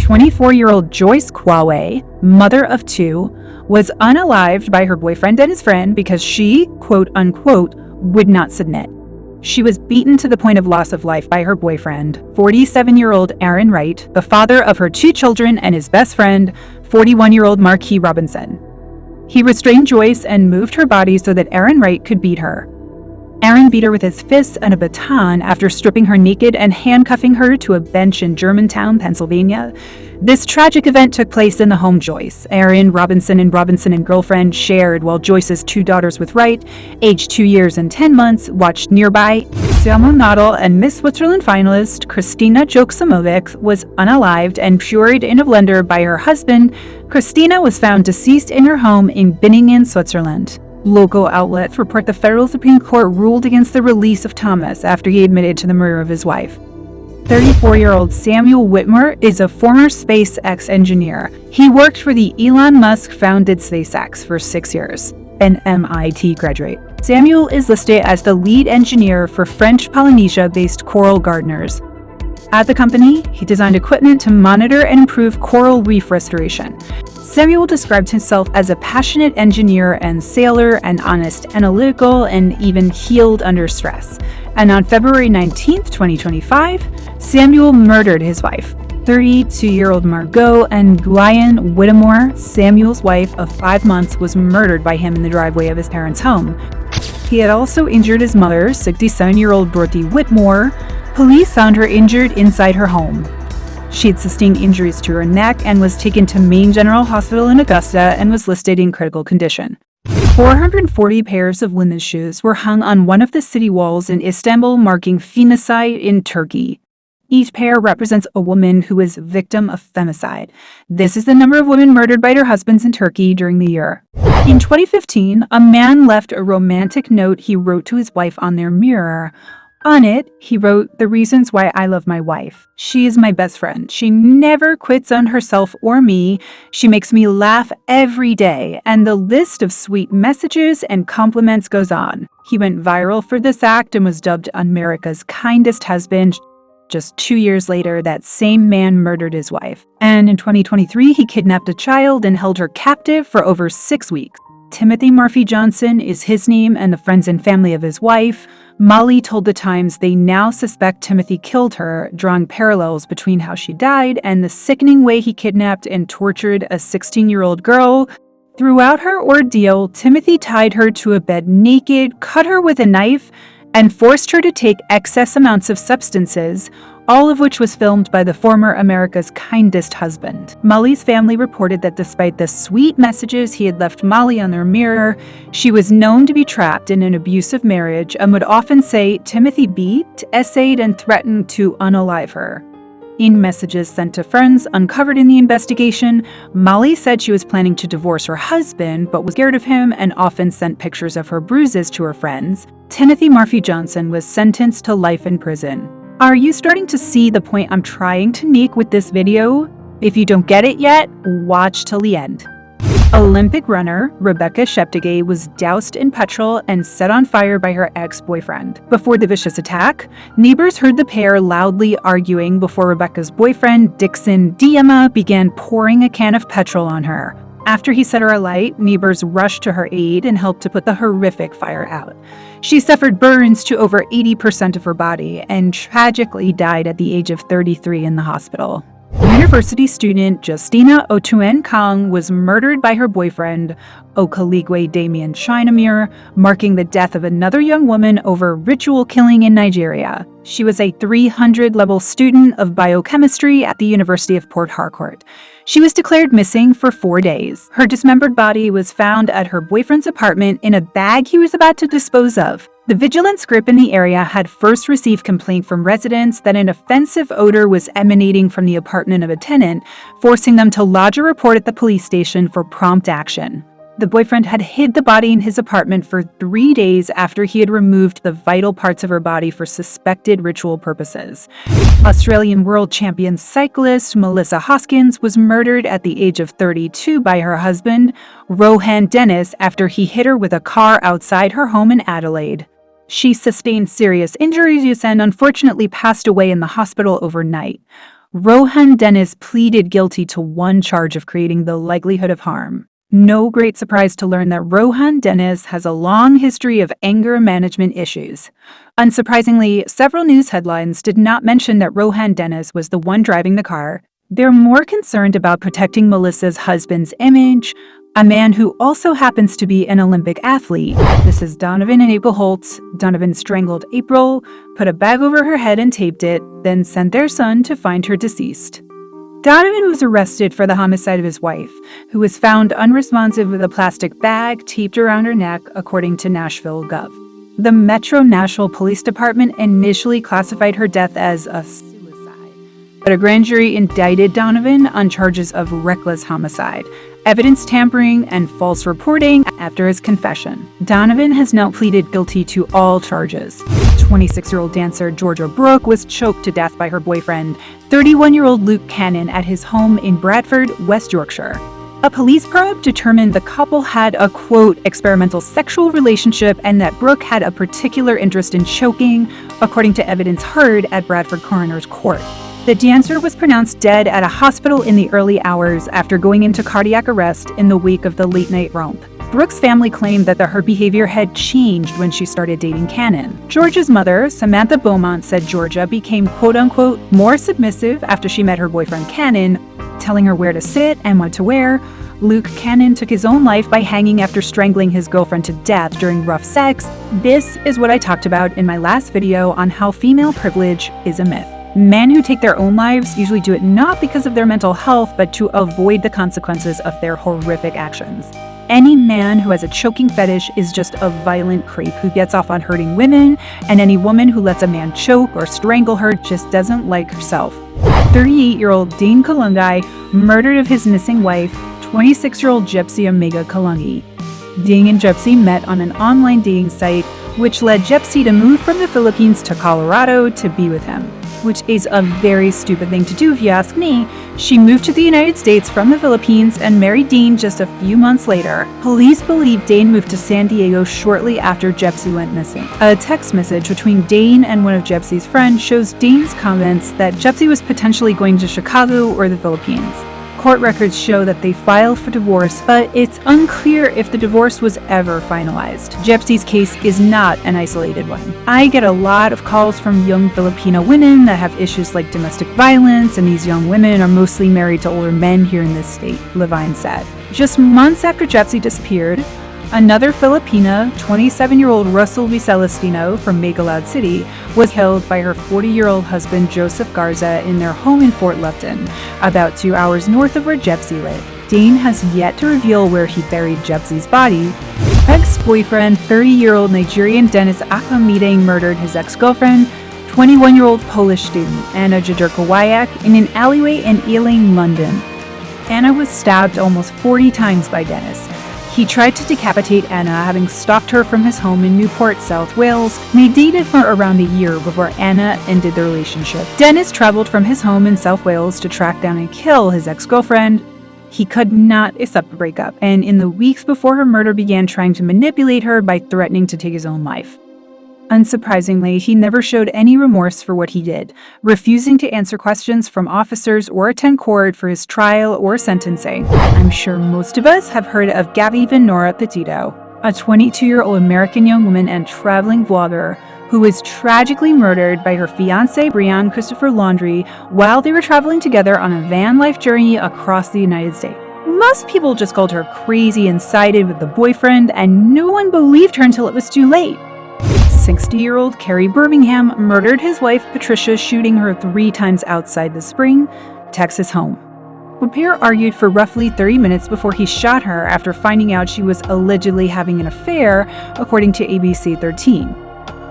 24-year-old Joyce Kwawe, mother of two, was unalived by her boyfriend and his friend because she, quote unquote, would not submit. She was beaten to the point of loss of life by her boyfriend, 47-year-old Aaron Wright, the father of her two children, and his best friend, 41-year-old Marquis Robinson. He restrained Joyce and moved her body so that Aaron Wright could beat her. Aaron beat her with his fists and a baton after stripping her naked and handcuffing her to a bench in Germantown, Pennsylvania. This tragic event took place in the home Joyce, Aaron, Robinson and girlfriend shared while Joyce's two daughters with Wright, aged 2 years and 10 months, watched nearby. Salmon model and Miss Switzerland finalist Christina Joksimovic was unalived and pureed in a blender by her husband. Christina was found deceased in her home in Binningen, Switzerland. Local outlets report the federal Supreme Court ruled against the release of Thomas after he admitted to the murder of his wife. 34-year-old Samuel Whitmore is a former SpaceX engineer. He worked for the Elon Musk-founded SpaceX for 6 years, an MIT graduate. Samuel is listed as the lead engineer for French Polynesia-based Coral Gardeners. At the company, he designed equipment to monitor and improve coral reef restoration. Samuel described himself as a passionate engineer and sailor, and honest, analytical, and even healed under stress. And on February 19, 2025, Samuel murdered his wife, 32-year-old Margot Nguyen Whittemore. Samuel's wife of 5 months was murdered by him in the driveway of his parents' home. He had also injured his mother, 67-year-old Dorothy Whitmore. Police found her injured inside her home. She had sustained injuries to her neck and was taken to Maine General Hospital in Augusta and was listed in critical condition. 440 pairs of women's shoes were hung on one of the city walls in Istanbul, marking femicide in Turkey. Each pair represents a woman who is victim of femicide. This is the number of women murdered by their husbands in Turkey during the year. In 2015, a man left a romantic note he wrote to his wife on their mirror. On it, he wrote, "The reasons why I love my wife. She is my best friend. She never quits on herself or me. She makes me laugh every day." And the list of sweet messages and compliments goes on. He went viral for this act and was dubbed America's kindest husband. Just 2 years later, that same man murdered his wife. And in 2023, he kidnapped a child and held her captive for over 6 weeks. Timothy Murphy Johnson is his name and the friends and family of his wife. Molly told The Times they now suspect Timothy killed her, drawing parallels between how she died and the sickening way he kidnapped and tortured a 16-year-old girl. Throughout her ordeal, Timothy tied her to a bed naked, cut her with a knife, and forced her to take excess amounts of substances, all of which was filmed by the former America's kindest husband. Molly's family reported that despite the sweet messages he had left Molly on their mirror, she was known to be trapped in an abusive marriage and would often say Timothy beat, essayed, and threatened to unalive her. In messages sent to friends uncovered in the investigation, Molly said she was planning to divorce her husband but was scared of him and often sent pictures of her bruises to her friends. Timothy Murphy Johnson was sentenced to life in prison. Are you starting to see the point I'm trying to make with this video? If you don't get it yet, watch till the end. Olympic runner Rebecca Cheptegei was doused in petrol and set on fire by her ex-boyfriend. Before the vicious attack, neighbors heard the pair loudly arguing before Rebecca's boyfriend, Dixon Diema, began pouring a can of petrol on her. After he set her alight, neighbors rushed to her aid and helped to put the horrific fire out. She suffered burns to over 80% of her body and tragically died at the age of 33 in the hospital. University student Justina Otuen Kang was murdered by her boyfriend, Okaligwe Damian Shinamir, marking the death of another young woman over ritual killing in Nigeria. She was a 300-level student of biochemistry at the University of Port Harcourt. She was declared missing for 4 days. Her dismembered body was found at her boyfriend's apartment in a bag he was about to dispose of. The vigilance group in the area had first received complaint from residents that an offensive odor was emanating from the apartment of a tenant, forcing them to lodge a report at the police station for prompt action. The boyfriend had hid the body in his apartment for 3 days after he had removed the vital parts of her body for suspected ritual purposes. Australian world champion cyclist Melissa Hoskins was murdered at the age of 32 by her husband, Rohan Dennis, after he hit her with a car outside her home in Adelaide. She sustained serious injuries and unfortunately passed away in the hospital overnight. Rohan Dennis pleaded guilty to one charge of creating the likelihood of harm. No great surprise to learn that Rohan Dennis has a long history of anger management issues. Unsurprisingly, several news headlines did not mention that Rohan Dennis was the one driving the car. They're more concerned about protecting Melissa's husband's image, a man who also happens to be an Olympic athlete. This is Donovan and April Holtz. Donovan strangled April, put a bag over her head and taped it, then sent their son to find her deceased. Donovan was arrested for the homicide of his wife, who was found unresponsive with a plastic bag taped around her neck, according to Nashville Gov. The Metro Nashville Police Department initially classified her death as a suicide, but a grand jury indicted Donovan on charges of reckless homicide, evidence tampering, and false reporting after his confession. Donovan has now pleaded guilty to all charges. 26-year-old dancer Georgia Brooke was choked to death by her boyfriend, 31-year-old Luke Cannon, at his home in Bradford, West Yorkshire. A police probe determined the couple had a, quote, experimental sexual relationship and that Brooke had a particular interest in choking, according to evidence heard at Bradford Coroner's Court. The dancer was pronounced dead at a hospital in the early hours after going into cardiac arrest in the wake of the late-night romp. Brooke's family claimed that her behavior had changed when she started dating Cannon. Georgia's mother, Samantha Beaumont, said Georgia became quote-unquote more submissive after she met her boyfriend Cannon, telling her where to sit and what to wear. Luke Cannon took his own life by hanging after strangling his girlfriend to death during rough sex. This is what I talked about in my last video on how female privilege is a myth. Men who take their own lives usually do it not because of their mental health, but to avoid the consequences of their horrific actions. Any man who has a choking fetish is just a violent creep who gets off on hurting women, and any woman who lets a man choke or strangle her just doesn't like herself. 38-year-old Dane Kalungi murdered of his missing wife, 26-year-old Gypsy Omega Kalungi. Dane and Gypsy met on an online dating site, which led Gypsy to move from the Philippines to Colorado to be with him, which is a very stupid thing to do if you ask me. She moved to the United States from the Philippines and married Dane just a few months later. Police believe Dane moved to San Diego shortly after Gypsy went missing. A text message between Dane and one of Gypsy's friends shows Dane's comments that Gypsy was potentially going to Chicago or the Philippines. Court records show that they filed for divorce, but it's unclear if the divorce was ever finalized. Gypsy's case is not an isolated one. I get a lot of calls from young Filipino women that have issues like domestic violence, and these young women are mostly married to older men here in this state, Levine said. Just months after Gypsy disappeared, another Filipina, 27-year-old Russell V. Celestino from Magalad City, was killed by her 40-year-old husband Joseph Garza in their home in Fort Lupton, about 2 hours north of where Gypsy lived. Dane has yet to reveal where he buried Gypsy's body. Ex-boyfriend, 30-year-old Nigerian Dennis Akamide murdered his ex-girlfriend, 21-year-old Polish student Anna Jadurkowayak, in an alleyway in Ealing, London. Anna was stabbed almost 40 times by Dennis. He tried to decapitate Anna, having stalked her from his home in Newport, South Wales. They dated for around a year before Anna ended the relationship. Dennis traveled from his home in South Wales to track down and kill his ex-girlfriend. He could not accept the breakup, and in the weeks before her murder began trying to manipulate her by threatening to take his own life. Unsurprisingly, he never showed any remorse for what he did, refusing to answer questions from officers or attend court for his trial or sentencing. I'm sure most of us have heard of Gabby Venora Petito, a 22-year-old American young woman and traveling vlogger who was tragically murdered by her fiancé Brian Christopher Laundrie while they were traveling together on a van life journey across the United States. Most people just called her crazy and sided with the boyfriend, and no one believed her until it was too late. 60-year-old Kerry Birmingham murdered his wife Patricia, shooting her 3 times outside the Spring, Texas home. The pair argued for roughly 30 minutes before he shot her after finding out she was allegedly having an affair, according to ABC 13.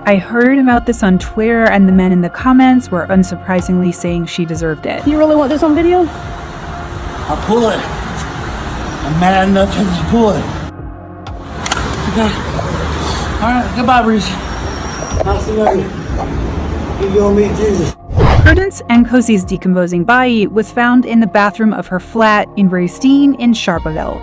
I heard about this on Twitter, and the men in the comments were unsurprisingly saying she deserved it. You really want this on video? I'll pull it. I'm mad enough to just pull it. Okay. Alright, goodbye, Reese. Nice to know you. You go meet Jesus. Prudence Nkosi's decomposing body was found in the bathroom of her flat in Racine in Sharpeville.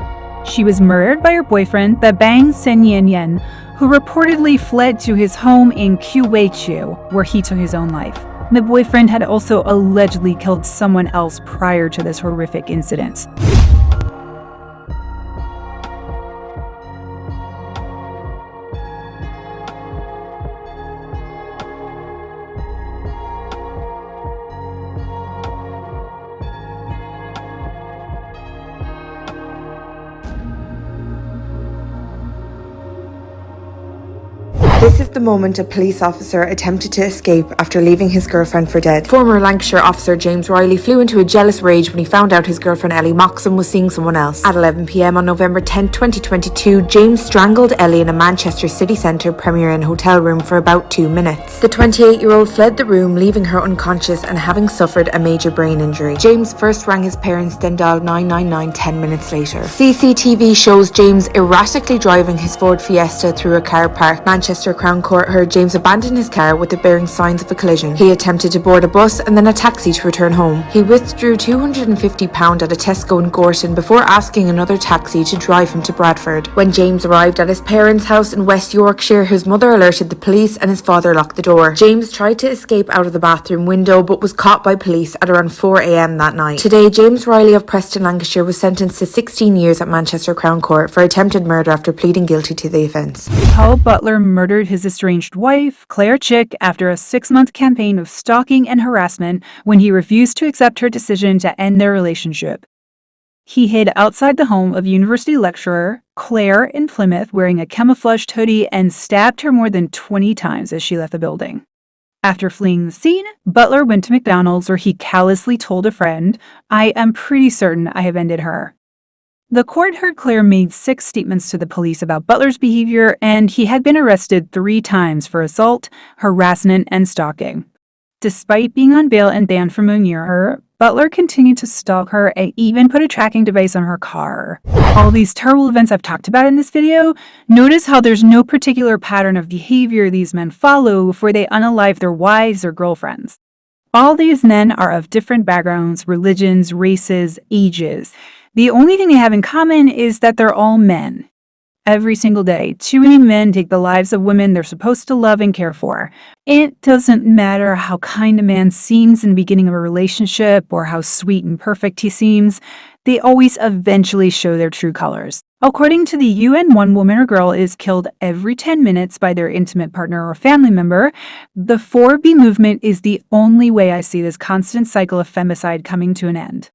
She was murdered by her boyfriend, Babang Senyenyen, who reportedly fled to his home in Kuwaitu, where he took his own life. The boyfriend had also allegedly killed someone else prior to this horrific incident. This is the moment a police officer attempted to escape after leaving his girlfriend for dead. Former Lancashire officer James Riley flew into a jealous rage when he found out his girlfriend Ellie Moxham was seeing someone else. At 11 p.m. on November 10, 2022, James strangled Ellie in a Manchester city centre Premier Inn hotel room for about 2 minutes. The 28-year-old fled the room, leaving her unconscious and having suffered a major brain injury. James first rang his parents, then dialed 999 10 minutes later. CCTV shows James erratically driving his Ford Fiesta through a car park. Manchester Crown Court heard James abandon his car with it bearing signs of a collision. He attempted to board a bus and then a taxi to return home. He withdrew £250 at a Tesco in Gorton before asking another taxi to drive him to Bradford. When James arrived at his parents' house in West Yorkshire, his mother alerted the police and his father locked the door. James tried to escape out of the bathroom window but was caught by police at around 4 a.m. that night. Today, James Riley of Preston, Lancashire was sentenced to 16 years at Manchester Crown Court for attempted murder after pleading guilty to the offence. Paul Butler murdered his estranged wife, Claire Chick, after a 6-month campaign of stalking and harassment when he refused to accept her decision to end their relationship. He hid outside the home of university lecturer Claire in Plymouth wearing a camouflaged hoodie and stabbed her more than 20 times as she left the building. After fleeing the scene, Butler went to McDonald's where he callously told a friend, "I am pretty certain I have ended her." The court heard Claire made 6 statements to the police about Butler's behavior, and he had been arrested 3 times for assault, harassment, and stalking. Despite being on bail and banned from going near her, Butler continued to stalk her and even put a tracking device on her car. All these terrible events I've talked about in this video, notice how there's no particular pattern of behavior these men follow before they unalive their wives or girlfriends. All these men are of different backgrounds, religions, races, ages. The only thing they have in common is that they're all men. Every single day, too many men take the lives of women they're supposed to love and care for. It doesn't matter how kind a man seems in the beginning of a relationship or how sweet and perfect he seems, they always eventually show their true colors. According to the UN, one woman or girl is killed every 10 minutes by their intimate partner or family member. The 4B movement is the only way I see this constant cycle of femicide coming to an end.